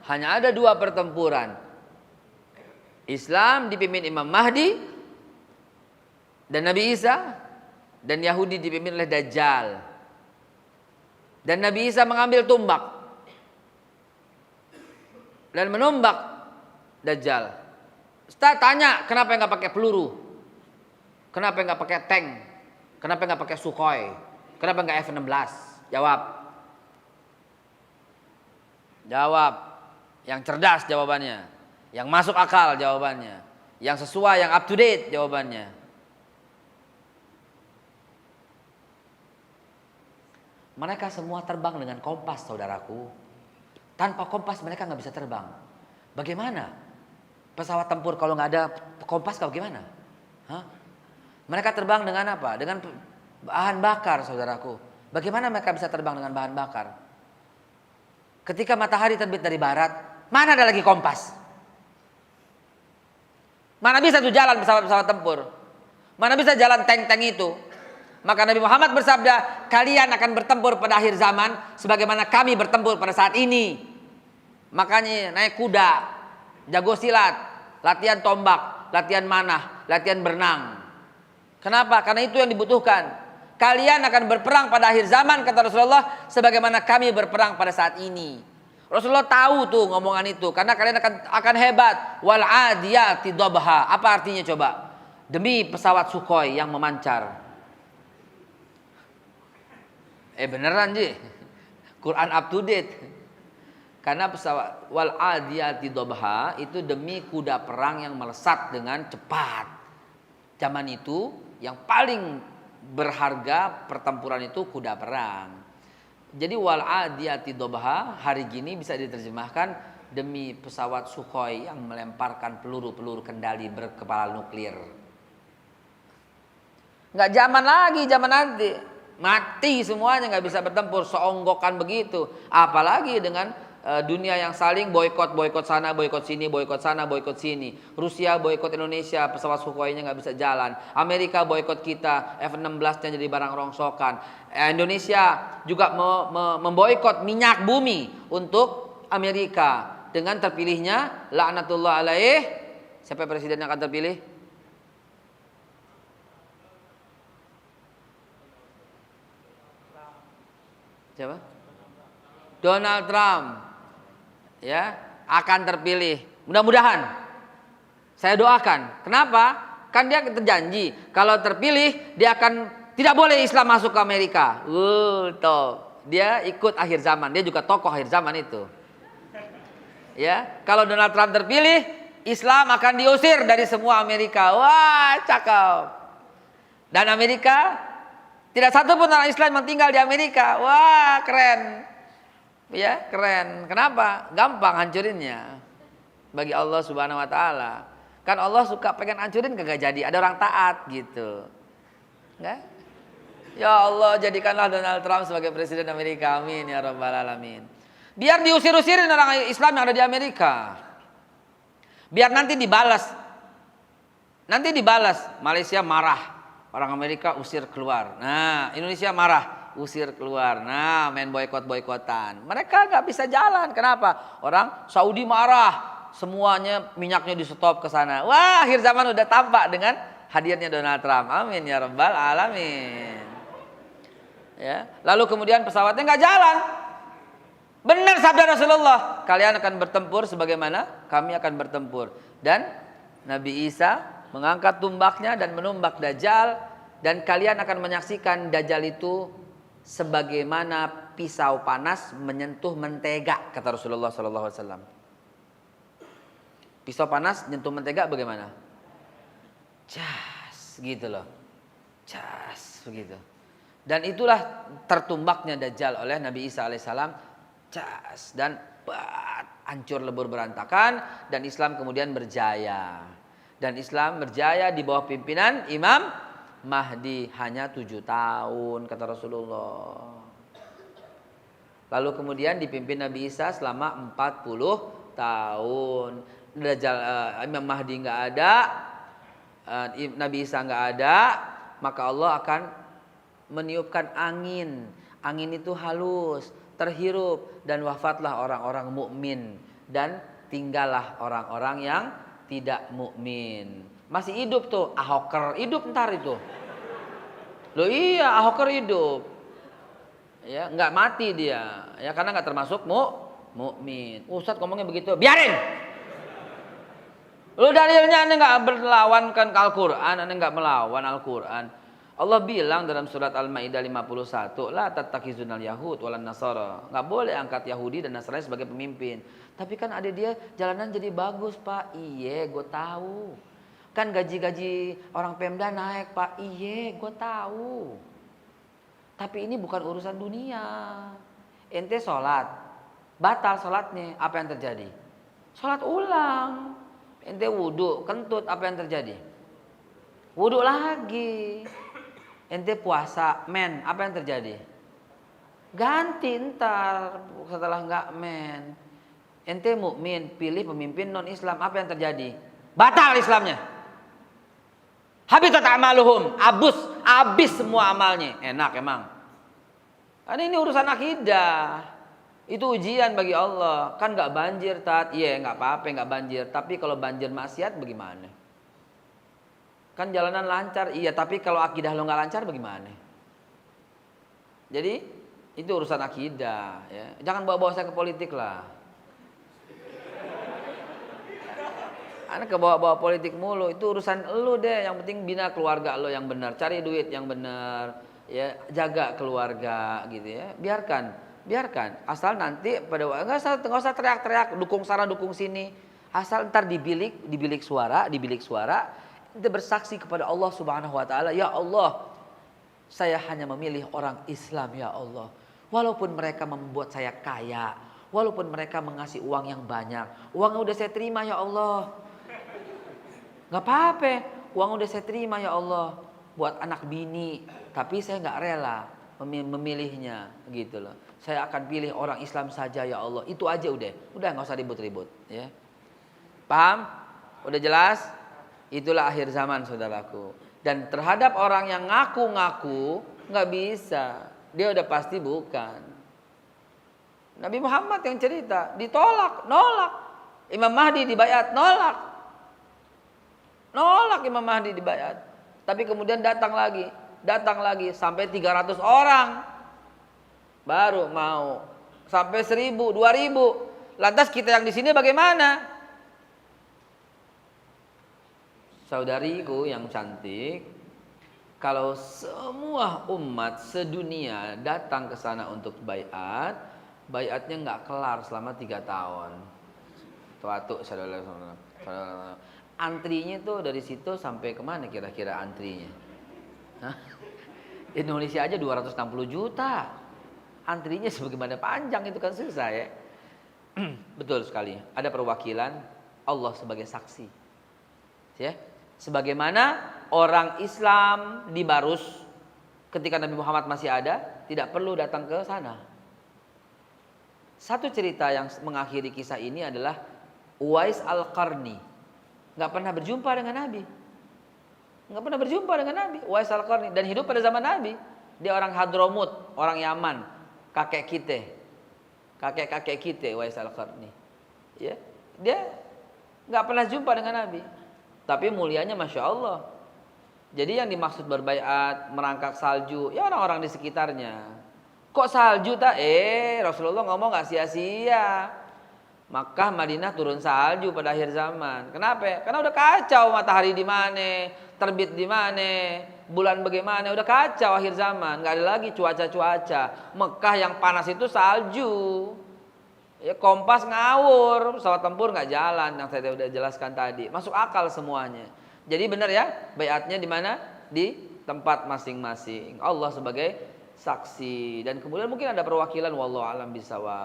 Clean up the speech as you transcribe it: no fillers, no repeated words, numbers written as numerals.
hanya ada dua pertempuran. Islam dipimpin Imam Mahdi dan Nabi Isa, dan Yahudi dipimpin oleh Dajjal. Dan Nabi Isa mengambil tumbak dan menumbak Dajjal. Ustaz tanya, kenapa nggak pakai peluru? Kenapa nggak pakai tank? Kenapa nggak pakai Sukhoi? Kenapa nggak F-16? Jawab. Yang cerdas jawabannya. Yang masuk akal jawabannya. Yang sesuai, yang up to date jawabannya. Mereka semua terbang dengan kompas, saudaraku. Tanpa kompas mereka nggak bisa terbang. Bagaimana pesawat tempur kalau nggak ada kompas, bagaimana? Hah? Mereka terbang dengan apa? Dengan bahan bakar, saudaraku. Bagaimana mereka bisa terbang dengan bahan bakar? Ketika matahari terbit dari barat, mana ada lagi kompas? Mana bisa tuh jalan pesawat-pesawat tempur? Mana bisa jalan tank-tank itu? Maka Nabi Muhammad bersabda, kalian akan bertempur pada akhir zaman sebagaimana kami bertempur pada saat ini. Makanya naik kuda, jago silat, latihan tombak, latihan manah, latihan berenang. Kenapa? Karena itu yang dibutuhkan. Kalian akan berperang pada akhir zaman, kata Rasulullah, sebagaimana kami berperang pada saat ini. Rasulullah tahu tuh ngomongan itu, karena kalian akan hebat. Wal adiyati dhabha. Apa artinya coba? Demi pesawat Sukhoi yang memancar. Beneran Ji, Quran up to date. Karena pesawat wal adiyati dhabha itu demi kuda perang yang melesat dengan cepat. Zaman itu yang paling berharga pertempuran itu kuda perang. Jadi wal adiyati dhabha hari gini bisa diterjemahkan demi pesawat Sukhoi yang melemparkan peluru-peluru kendali berkepala nuklir. Nggak zaman lagi, zaman nanti. Mati semuanya, nggak bisa bertempur, seonggokan begitu. Apalagi dengan dunia yang saling boykot sana, boykot sini, boykot sana, boykot sini. Rusia boykot Indonesia, pesawat Sukhoi-nya nggak bisa jalan. Amerika boykot kita, F-16-nya jadi barang rongsokan. Indonesia juga memboykot minyak bumi untuk Amerika dengan terpilihnya laknatullah alaih. Siapa presiden yang akan terpilih? Siapa? Donald Trump. Ya, akan terpilih. Mudah-mudahan. Saya doakan. Kenapa? Kan dia terjanji kalau terpilih dia akan tidak boleh Islam masuk ke Amerika. Toh. Dia ikut akhir zaman. Dia juga tokoh akhir zaman itu. Ya, kalau Donald Trump terpilih, Islam akan diusir dari semua Amerika. Wah, cakep. Dan Amerika tidak satu pun orang Islam yang tinggal di Amerika. Wah, keren. Ya, keren. Kenapa? Gampang hancurinnya. Bagi Allah Subhanahu wa taala. Kan Allah suka pengen hancurin kagak jadi. Ada orang taat gitu. Ya? Ya Allah, jadikanlah Donald Trump sebagai presiden Amerika. Amin ya rabbal alamin. Biar diusir-usirin orang Islam yang ada di Amerika. Biar nanti dibalas. Nanti dibalas. Malaysia marah. Orang Amerika usir keluar. Nah, Indonesia marah, usir keluar. Nah, main boykot-boykotan. Mereka nggak bisa jalan. Kenapa? Orang Saudi marah, semuanya minyaknya di stop ke sana. Wah, akhir zaman udah tampak dengan hadirnya Donald Trump. Amin ya rabbal alamin. Ya, lalu kemudian pesawatnya nggak jalan. Benar sabda Rasulullah. Kalian akan bertempur sebagaimana kami akan bertempur. Dan Nabi Isa mengangkat tumbaknya dan menumbak Dajjal, dan kalian akan menyaksikan Dajjal itu sebagaimana pisau panas menyentuh mentega, kata Rasulullah SAW. Pisau panas menyentuh mentega bagaimana? Cas, gitu loh. Cas, begitu. Dan itulah tertumbaknya Dajjal oleh Nabi Isa alaihissalam. Cas, dan hancur lebur berantakan, dan Islam kemudian berjaya. Dan Islam berjaya di bawah pimpinan Imam Mahdi hanya 7 tahun, kata Rasulullah. Lalu kemudian dipimpin Nabi Isa selama 40 tahun. Imam Mahdi nggak ada, Nabi Isa nggak ada, maka Allah akan meniupkan angin. Angin itu halus, terhirup, dan wafatlah orang-orang mukmin dan tinggallah orang-orang yang tidak mukmin. Masih hidup tuh, Ahoker hidup ntar itu. Loh iya, Ahoker hidup. Ya, nggak mati dia. Ya karena nggak termasuk mukmin. Ustadz ngomongnya begitu, biarin. Lu dalilnya ane nggak berlawankan Al-Quran, ane nggak melawan Al-Quran. Allah bilang dalam surat Al-Maidah 51, la tattakhizunal yahud walan nasara. Nggak boleh angkat Yahudi dan Nasrani sebagai pemimpin. Tapi kan ada dia jalanan jadi bagus, Pak. Iye, gue tahu. Kan gaji-gaji orang Pemda naik, Pak. Iye, gue tahu. Tapi ini bukan urusan dunia. Ente sholat, batal sholatnya, apa yang terjadi? Sholat ulang. Ente wudhu, kentut, apa yang terjadi? Wudhu lagi. Ente puasa, men, apa yang terjadi? Ganti ntar setelah nggak men. Ente mukmin, pilih pemimpin non Islam, apa yang terjadi? Batal Islamnya. Habitat amaluhum, habis semua amalnya. Enak emang. Karena ini urusan akidah. Itu ujian bagi Allah. Kan nggak banjir, Tat. Iya, nggak apa-apa nggak banjir. Tapi kalau banjir maksiat bagaimana? Kan jalanan lancar, iya. Tapi kalau akidah lo nggak lancar bagaimana? Jadi itu urusan akidah. Ya. Jangan bawa-bawa saya ke politik lah. Anak kebawa-bawa politik mulu. Itu urusan lo deh. Yang penting bina keluarga lo yang benar. Cari duit yang benar. Ya, jaga keluarga gitu ya. Biarkan. Asal nanti pada nggak usah teriak-teriak, dukung sana dukung sini. Asal ntar di bilik suara, kita bersaksi kepada Allah Subhanahu wa taala, ya Allah, saya hanya memilih orang Islam ya Allah. Walaupun mereka membuat saya kaya, walaupun mereka mengasih uang yang banyak, uangnya udah saya terima ya Allah. Nggak apa-apa, uang udah saya terima ya Allah buat anak bini, tapi saya nggak rela memilihnya gitu loh. Saya akan pilih orang Islam saja ya Allah. Itu aja udah nggak usah ribut-ribut ya. Paham? Udah jelas? Itulah akhir zaman saudaraku. Dan terhadap orang yang ngaku-ngaku nggak bisa, dia udah pasti bukan. Nabi Muhammad yang cerita ditolak, nolak. Imam Mahdi dibayat, nolak Imam Mahdi dibayat. Tapi kemudian datang lagi sampai 300 orang baru mau, sampai 1000, 2000. Lantas kita yang di sini bagaimana? Saudariku yang cantik, kalau semua umat sedunia datang ke sana untuk bayatnya nggak kelar selama 3 tahun. Tuatu, saudara. Antrinya tuh dari situ sampai kemana kira-kira antrinya? Hah? Indonesia aja 260 juta. Antrinya sebagaimana panjang itu kan susah ya. Betul sekali. Ada perwakilan Allah sebagai saksi. Ya. Sebagaimana orang Islam di Barus ketika Nabi Muhammad masih ada, tidak perlu datang ke sana. Satu cerita yang mengakhiri kisah ini adalah Uwais Al-Qarni. Nggak pernah berjumpa dengan Nabi. Uwais Al-Qarni. Dan hidup pada zaman Nabi. Dia orang Hadramut, orang Yaman. Kakek kita Uwais Al-Qarni. Ya, dia nggak pernah jumpa dengan Nabi. Tapi mulianya Masya Allah. Jadi yang dimaksud berbaiat, merangkak salju, ya orang-orang di sekitarnya. Kok salju tak? Rasulullah ngomong gak sia-sia. Makkah, Madinah turun salju pada akhir zaman. Kenapa? Karena udah kacau matahari di mana, terbit di mana, bulan bagaimana, udah kacau akhir zaman. Gak ada lagi cuaca-cuaca. Mekah yang panas itu salju. Ya, kompas ngawur, pesawat tempur nggak jalan yang saya udah jelaskan tadi. Masuk akal semuanya. Jadi benar ya, baiatnya di mana? Di tempat masing-masing. Allah sebagai saksi dan kemudian mungkin ada perwakilan wallahu alam bisawab.